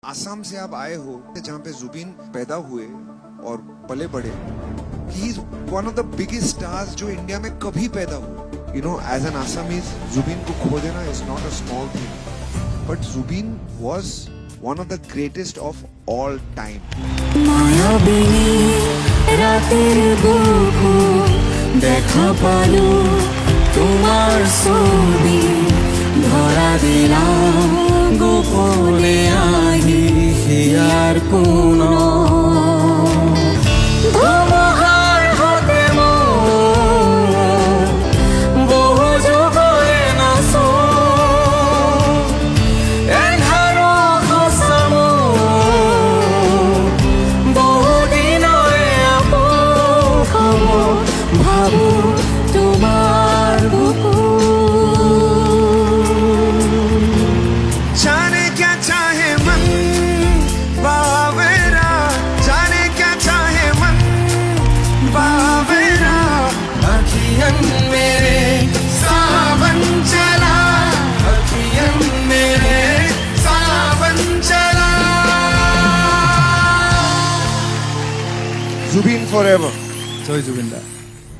आसाम से आप आए हो जहाँ पे जुबिन पैदा हुए और पले बड़े. He is one of the biggest stars जो इंडिया में कभी पैदा हुए. You know, as an Assamese Zubeen को खो देना is not a small thing, but Zubeen was one of the greatest of all time. দেখা পালো তোমার ছবি ধরা দিলাম গোপনে আহি হিয়ার কোন ধুমুহাৰ হতে বহু যুগৰে নাচো এন্ধাৰো সঁচাম বহু দিনৰে আপোন খবৰ ভাবো তোমার বুকু. जाने क्या चाहे मन बावेरा, जाने क्या चाहे मन बावेरा. अखियन मेरे सावन चला, अखियन मेरे सावन चला. जुबिन फॉरएवर. জয় জুবিন দা.